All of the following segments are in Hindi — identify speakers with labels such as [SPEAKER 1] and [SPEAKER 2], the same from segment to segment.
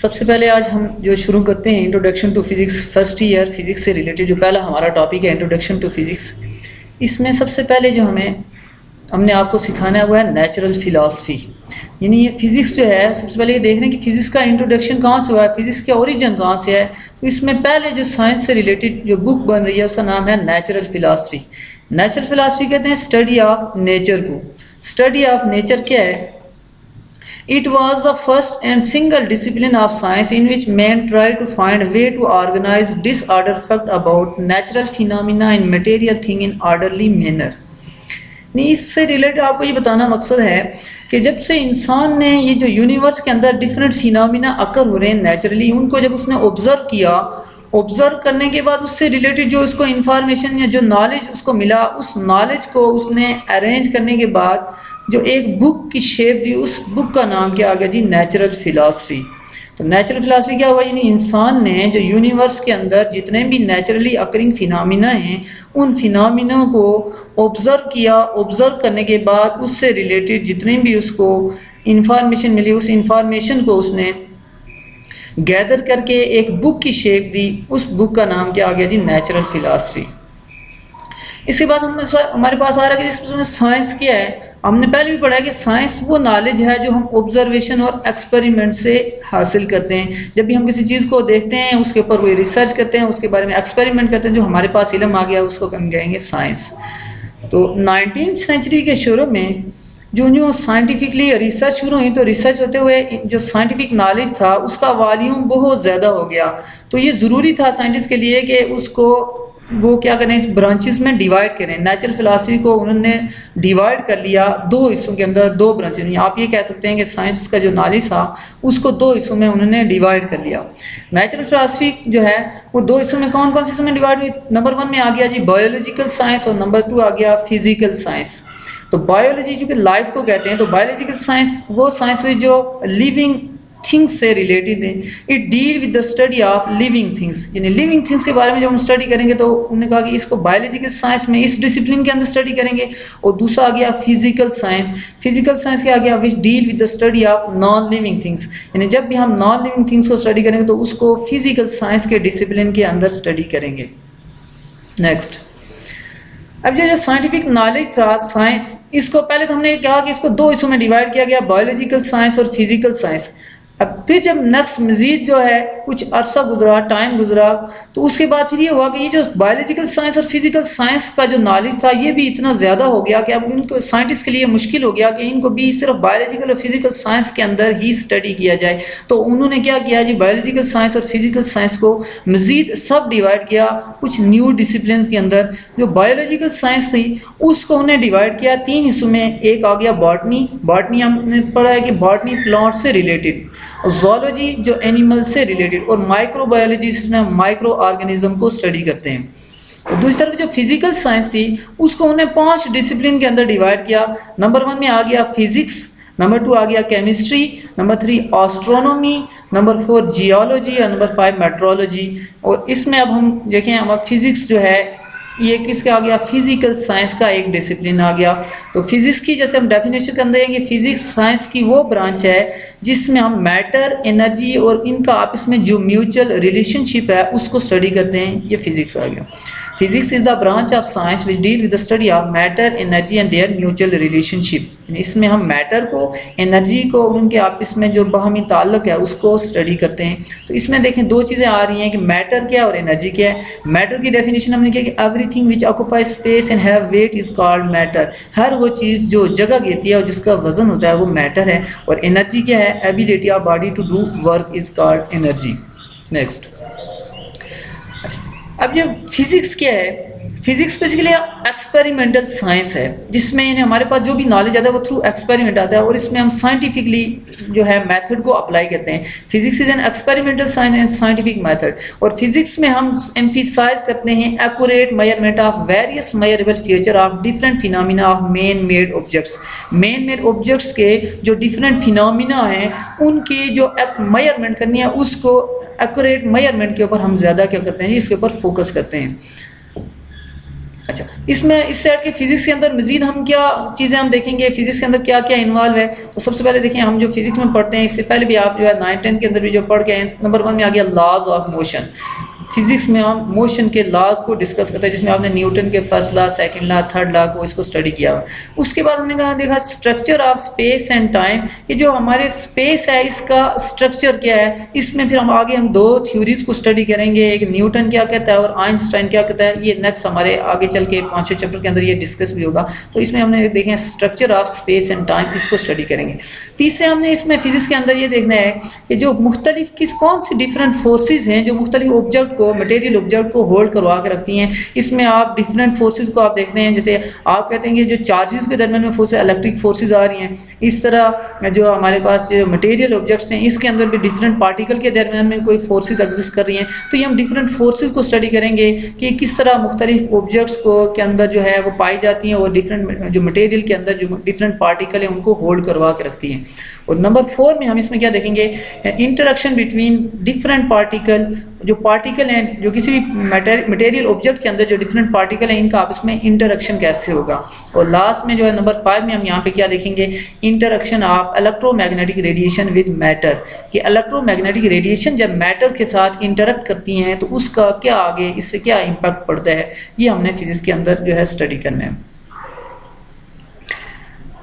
[SPEAKER 1] सबसे पहले आज हम जो शुरू करते हैं introduction to physics first year physics से रिलेटेड जो पहला हमारा टॉपिक है इंट्रोडक्शन टू फिजिक्स। इसमें सबसे पहले जो हमने आपको सिखाना है वो है नेचुरल फिलॉसफी, यानी ये फिजिक्स जो है सबसे पहले ये देख रहे हैं कि फिजिक्स का इंट्रोडक्शन कहाँ से हुआ है, फिजिक्स का ओरिजिन कहाँ से है। तो इसमें पहले जो साइंस से रिलेटेड जो बुक बन रही है उसका नाम है नेचुरल फिलॉसफी। नेचुरल फिलॉसफी कहते हैं स्टडी ऑफ नेचर को। स्टडी ऑफ नेचर क्या है? It was the first and single discipline of science in which man tried to find a way to organize disorder fact about natural phenomena and material thing in orderly manner। नहीं, इससे रिलेटेड आपको ये बताना मकसद है कि जब से इंसान ने ये जो यूनिवर्स के अंदर डिफरेंट फिनोमिना अकर हो रहे हैं नेचुरली, उनको जब उसने ऑब्जर्व किया, ऑब्जर्व करने के बाद उससे रिलेटेड जो उसको इंफॉर्मेशन या जो नॉलेज उसको मिला, उस नॉलेज को उसने अरेंज करने के बाद जो एक बुक की शेप दी, उस बुक का नाम क्या आ गया जी? Natural philosophy. तो नेचुरल फिलॉसफी क्या हुआ? यानी इंसान ने जो यूनिवर्स के अंदर जितने भी नेचुरली अकरिंग फिनोमिना हैं उन फिनोमिना को ऑब्जर्व किया, ऑब्जर्व करने के बाद उससे रिलेटेड जितने भी उसको इंफॉर्मेशन मिली, उस इंफॉर्मेशन को उसने गैदर करके एक बुक की शेप दी। उस बुक का नाम क्या आ गया जी? Natural philosophy. इसके बाद हमारे पास आ रहा है कि जिसमें साइंस क्या है। हमने पहले भी पढ़ा है कि साइंस वो नॉलेज है जो हम ऑब्जर्वेशन और एक्सपेरिमेंट से हासिल करते हैं। जब भी हम किसी चीज़ को देखते हैं, उसके ऊपर कोई रिसर्च करते हैं, उसके बारे में एक्सपेरिमेंट करते हैं, जो हमारे पास इल्म आ गया उसको हम कहेंगे साइंस। तो 19th सेंचुरी के शुरू में जो साइंटिफिकली रिसर्च शुरू हुई, तो रिसर्च होते हुए जो साइंटिफिक नॉलेज था उसका वॉल्यूम बहुत ज़्यादा हो गया। तो ये ज़रूरी था साइंटिस्ट के लिए कि उसको वो क्या करें, इस ब्रांचेस में डिवाइड करें। नेचुरल फिलॉसफी को उन्होंने डिवाइड कर लिया दो हिस्सों के अंदर, दो ब्रांचेस में। आप ये कह सकते हैं कि साइंस का जो नॉलेज था उसको दो हिस्सों में उन्होंने डिवाइड कर लिया। नेचुरल फिलॉसफी जो है वो दो हिस्सों में कौन कौन से हिस्सों में डिवाइड हुई? नंबर 1 में आ गया जी बायोलॉजिकल साइंस और नंबर 2 आ गया फिजिकल साइंस। तो बायोलॉजी जो कि लाइफ को कहते हैं, तो बायोलॉजिकल साइंस वो साइंस हुई जो लिविंग थिंग्स से रिलेटेड है। It deal with the study of living things, यानी लिविंग थिंग्स के बारे में जब हम स्टडी करेंगे तो उन्होंने कहा कि इसको बायोलॉजिकल साइंस में इस डिसिप्लिन के अंदर स्टडी करेंगे। और दूसरा आ गया फिजिकल साइंस। फिजिकल साइंस क्या आ गया? Which deal with the study of non living things, यानी जब भी हम नॉन लिविंग थिंग्स को स्टडी करेंगे तो उसको फिजिकल साइंस के डिसिप्लिन के अंदर स्टडी करेंगे। नेक्स्ट, अब जो साइंटिफिक नॉलेज था साइंस, इसको पहले तो हमने कहा कि इसको दो हिस्सों में डिवाइड किया गया, बायोलॉजिकल साइंस और फिजिकल साइंस। अब फिर जब नेक्स्ट मजीद जो है कुछ अरसा गुजरा, टाइम गुजरा, तो उसके बाद फिर ये हुआ कि ये जो बायोलॉजिकल साइंस और फिजिकल साइंस का जो नॉलेज था ये भी इतना ज़्यादा हो गया कि अब इनको साइंटिस्ट के लिए मुश्किल हो गया कि इनको भी सिर्फ बायोलॉजिकल और फिजिकल साइंस के अंदर ही स्टडी किया जाए। तो उन्होंने क्या किया जी? बायोलॉजिकल साइंस और फिजिकल साइंस को मजीद सब डिवाइड किया कुछ न्यू डिसिप्लिन के अंदर। जो बायोलॉजिकल साइंस थी उसको उन्हें डिवाइड किया 3 हिस्सों में। एक आ गया बॉटनी। बॉटनी हमने पढ़ा है कि बॉटनी प्लांट से रिलेटेड, ज़ूलॉजी जो एनिमल से रिलेटेड, और माइक्रोबायोलॉजी जिसमें हम माइक्रो ऑर्गेनिज्म को स्टडी करते हैं। और दूसरी तरफ जो फिजिकल साइंस थी उसको उन्हें 5 डिसिप्लिन के अंदर डिवाइड किया। नंबर 1 में आ गया फिजिक्स, नंबर 2 आ गया chemistry, number 3 astronomy, number 4 geology और नंबर 5 मेट्रोलॉजी। और इसमें अब हम देखें, अब फिजिक्स जो है ये किसका आ गया? फिजिकल साइंस का एक डिसिप्लिन आ गया। तो फिजिक्स की जैसे हम डेफिनेशन कर देंगे, फिजिक्स साइंस की वो ब्रांच है जिसमें हम मैटर, एनर्जी और इनका आपस में जो म्यूचुअल रिलेशनशिप है उसको स्टडी करते हैं। ये फिजिक्स आ गया। Physics is the branch of science which deal with the study of matter, energy and there mutual relationship. इसमें हम मैटर को, एनर्जी को, उनके आपस में जो बाहमी ताल्लुक है उसको स्टडी करते हैं। तो इसमें देखें दो चीज़ें आ रही हैं कि मैटर क्या और एनर्जी क्या है। मैटर की डेफिनेशन हमने किया कि everything which occupy space and have weight is called matter. हर वो चीज़ जो जगह घेरती है और जिसका वजन होता है वो मैटर है। और एनर्जी क्या है? Ability of body to do work is called energy. Next, अब ये फिजिक्स क्या है? फिजिक्स बेसिकली एक्सपेरिमेंटल साइंस है जिसमें हमारे पास जो भी नॉलेज आता है वो थ्रू एक्सपेरिमेंट आता है और इसमें हम साइंटिफिकली जो है मेथड को अप्लाई करते हैं। Physics is an experimental science and scientific method. और फिजिक्स में हम एम्फिसाइज करते हैं accurate measurement of various measurable feature of different phenomena of man made objects. Man made objects के जो डिफरेंट फिनोमिना हैं उनकी जो मेजरमेंट करनी है उसको एक्यूरेट मेजरमेंट के ऊपर हम ज्यादा क्या करते हैं, इसके ऊपर फोकस करते हैं। अच्छा, इसमें इससे हट के फिजिक्स के अंदर मजीद हम क्या चीजें हम देखेंगे, फिजिक्स के अंदर क्या क्या इन्वॉल्व है। तो सबसे पहले देखिए, हम जो फिजिक्स में पढ़ते हैं, इससे पहले भी आप जो है 9th-10th के अंदर भी जो पढ़ के आए, नंबर 1 में आ गया लॉज ऑफ मोशन। फिजिक्स में हम मोशन के लॉज को डिस्कस करते हैं, जिसमें आपने न्यूटन के first law, second law, third law को इसको स्टडी किया हुआ। उसके बाद हमने कहा देखा structure of space and time, कि जो हमारे स्पेस है इसका स्ट्रक्चर क्या है। इसमें फिर हम आगे हम दो थ्योरीज को स्टडी करेंगे, एक न्यूटन क्या कहता है और आइंस्टाइन क्या कहता है। ये नेक्स्ट हमारे आगे चल के 5वें चैप्टर के अंदर ये डिस्कस भी होगा। तो इसमें हमने देखें structure of space and time, इसको स्टडी करेंगे। तीसरे हमने इसमें फिजिक्स के अंदर ये देखना है कि जो मुख्तलिफ कौन सी डिफरेंट फोर्सेज हैं जो मुख्तलिफ ऑब्जेक्ट को, मटेरियल ऑब्जेक्ट को होल्ड करवा के रखती हैं। इसमें आप डिफरेंट फोर्सेज को आप देखते हैं, जैसे आप कहते हैं कि जो चार्जेस के दरमियान में फोर्सेज, इलेक्ट्रिक फोर्सेज आ रही हैं। इस तरह जो हमारे पास जो मटेरियल ऑब्जेक्ट्स हैं, इसके अंदर भी डिफरेंट पार्टिकल के दरमियान में कोई फोर्सेज एग्जिस्ट कर रही हैं। तो ये हम डिफरेंट फोर्सेज को स्टडी करेंगे कि किस तरह मुख्तलिफ ऑब्जेक्ट्स को के अंदर जो है वो पाई जाती हैं और डिफरेंट जो मटेरियल के अंदर जो डिफरेंट पार्टिकल है उनको होल्ड करवा के रखती हैं। और नंबर 4 में हम इसमें क्या देखेंगे, इंटरेक्शन बिटवीन डिफरेंट पार्टिकल। जो पार्टिकल हैं, जो किसी भी मटेरियल ऑब्जेक्ट के अंदर जो डिफरेंट पार्टिकल हैं, इनका आपस में इंटरेक्शन कैसे होगा। और लास्ट में जो है नंबर 5 में हम यहाँ पे क्या देखेंगे, interaction of electromagnetic radiation with matter, कि इलेक्ट्रोमैग्नेटिक रेडिएशन जब मैटर के साथ इंटरेक्ट करती हैं तो उसका क्या आगे इससे क्या इम्पैक्ट पड़ता है, ये हमने फिजिक्स के अंदर जो है स्टडी करना है।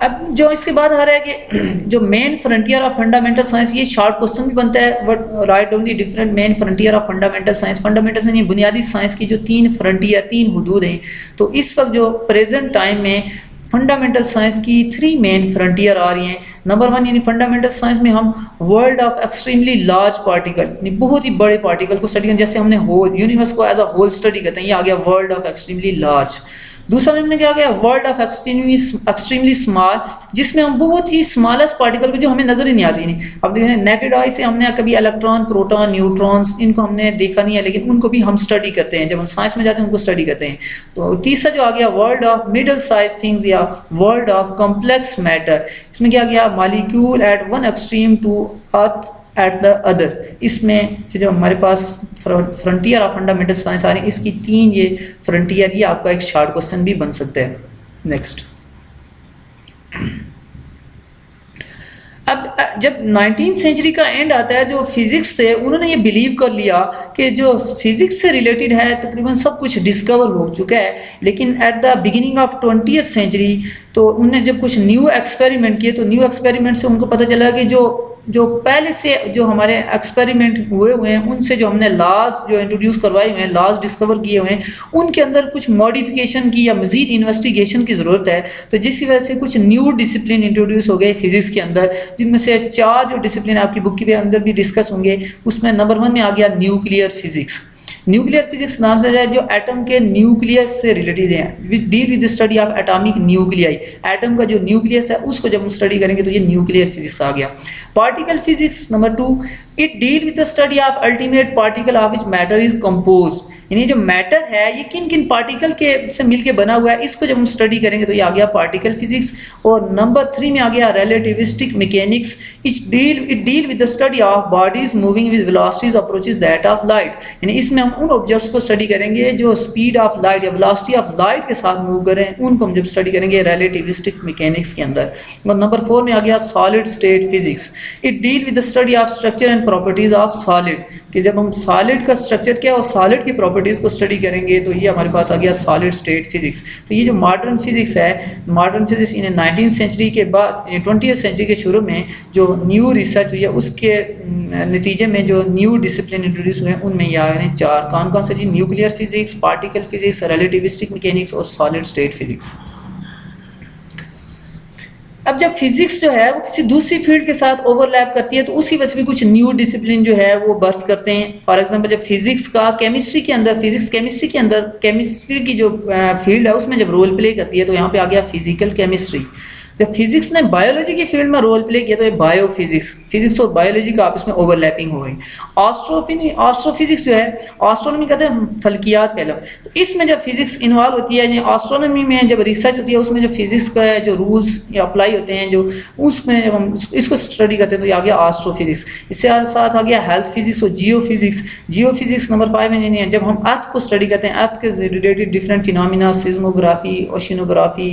[SPEAKER 1] अब जो इसके बाद आ रहा है कि जो main frontier of fundamental science, ये शॉर्ट क्वेश्चन भी बनता है, but write down the different main frontier of fundamental science. Fundamental science बुनियादी साइंस की जो 3 फ्रंटियर, 3 हुदूद हैं। तो इस वक्त जो प्रेजेंट टाइम में फंडामेंटल साइंस की 3 मेन फ्रंटियर आ रही हैं। नंबर 1 यानी फंडामेंटल साइंस में हम world of extremely large particle, यानी बहुत ही बड़े पार्टिकल को स्टडी करें। जैसे हमने होल यूनिवर्स को एज अ होल स्टडी करते हैं, ये आ गया वर्ल्ड ऑफ एक्सट्रीमली लार्ज। दूसरा में हमने क्या गया, वर्ल्ड ऑफ एक्सट्रीमली स्मॉल, जिसमें हम बहुत ही स्मॉलेस्ट पार्टिकल को जो हमें नजर ही नहीं आती। नहीं, अब देखें नेकेड आई से हमने कभी इलेक्ट्रॉन, प्रोटॉन, न्यूट्रॉन्स, इनको हमने देखा नहीं है, लेकिन उनको भी हम स्टडी करते हैं। जब हम साइंस में जाते हैं उनको स्टडी करते हैं। तो तीसरा जो आ गया world of middle size things या वर्ल्ड ऑफ कॉम्प्लेक्स मैटर, इसमें क्या गया, molecule at one extreme to earth at the other. इसमें जो हमारे पास फ्रंटियर ऑफ फंडामेंटल साइंस आ रही है, इसकी 3 ये फ्रंटियर, ये आपका एक शॉर्ट क्वेश्चन भी बन सकता है। नेक्स्ट, अब जब 19th सेंचुरी का एंड आता है, जो फिजिक्स से उन्होंने ये बिलीव कर लिया कि जो फिजिक्स से रिलेटेड है तकरीबन सब कुछ डिस्कवर हो चुका है। लेकिन at the beginning of 20th century तो उन्होंने जब कुछ न्यू एक्सपेरिमेंट किए, तो न्यू एक्सपेरिमेंट से उनको पता चला कि जो पहले से जो हमारे एक्सपेरिमेंट हुए हैं उनसे जो हमने लॉज जो इंट्रोड्यूस करवाए हुए हैं, लॉज डिस्कवर किए हुए हैं, उनके अंदर कुछ मॉडिफिकेशन की या मजीद इन्वेस्टिगेशन की जरूरत है। तो जिसकी वजह से कुछ न्यू डिसिप्लिन इंट्रोड्यूस हो गए फिजिक्स के अंदर, जिनमें से 4 जो डिसिप्लिन आपकी बुक के अंदर भी डिस्कस होंगे। उसमें नंबर 1 में आ गया न्यूक्लियर फिजिक्स। न्यूक्लियर फिजिक्स नाम से जो एटम के न्यूक्लियस से रिलेटेड है, which deal with the study of atomic nuclei. Atom का जो न्यूक्लियस है उसको जब हम स्टडी करेंगे तो ये न्यूक्लियर फिजिक्स आ गया। Particle physics number 2, it deal with the study of ultimate particle of which matter is composed, यानी जो मैटर है ये किन किन पार्टिकल के से मिलके बना हुआ है, इसको जब हम स्टडी करेंगे तो ये आ गया पार्टिकल फिजिक्स। और नंबर 3 में आ गया relativistic mechanics, it deal with the study of bodies moving with velocities approaches that of light, यानी इसमें हम उन ऑब्जेक्ट्स को स्टडी करेंगे जो स्पीड ऑफ लाइट या वेलोसिटी ऑफ लाइट के साथ मूव कर रहे हैं, उनको हम जब स्टडी करेंगे रिलेटिविस्टिक मैकेनिक्स के अंदर। और नंबर 4 में आ गया solid state physics, it deal with the study of structure and properties of solid, कि जब हम सॉलिड का स्ट्रक्चर क्या और सॉलिड की प्रॉपर्टीज को स्टडी करेंगे तो ये हमारे पास आ गया सॉलिड स्टेट फिजिक्स। तो ये जो मॉडर्न फिजिक्स है, मॉडर्न फिजिक्स इन्हें 19th सेंचुरी के बाद 20th सेंचुरी के शुरू में जो न्यू रिसर्च हुई है उसके नतीजे में जो न्यू डिसिप्लिन इंट्रोड्यूस हुए हैं उनमें ये आ गए 4। कौन कौन से जी, nuclear physics, particle physics, relativistic mechanics और सॉलिड स्टेट फिजिक्स। अब जब फिजिक्स जो है वो किसी दूसरी फील्ड के साथ ओवरलैप करती है तो उसी वजह से भी कुछ न्यू डिसिप्लिन जो है वो बर्थ करते हैं। फॉर एग्जांपल जब फिजिक्स का केमिस्ट्री के अंदर, केमिस्ट्री की जो फील्ड है उसमें जब रोल प्ले करती है तो यहाँ पे आ गया फिजिकल केमिस्ट्री। जब फिजिक्स ने बायोलॉजी की फील्ड में रोल प्ले किया तो ये बायोफिजिक्स, फिजिक्स और बायोलॉजी का आपस में ओवरलैपिंग हो गई। एस्ट्रोफिजिक्स जो है, एस्ट्रोनॉमी कहते हैं फल्कियात का इल्म, तो इसमें जब फिजिक्स इन्वॉल्व होती है, एस्ट्रोनॉमी में जब रिसर्च होती है उसमें जो फिजिक्स का जो रूल्स या अप्लाई होते हैं जो उसमें जब हम इसको स्टडी करते हैं तो ये आ गया एस्ट्रोफिजिक्स। इससे साथ आ गया हेल्थ फिजिक्स और जियोफिजिक्स। जियोफिजिक्स नंबर 5 में जब हम अर्थ को स्टडी करते हैं, अर्थ के रिलेटेड डिफरेंट फिनोमिना, सिज्मोग्राफी, ओशिनोग्राफी,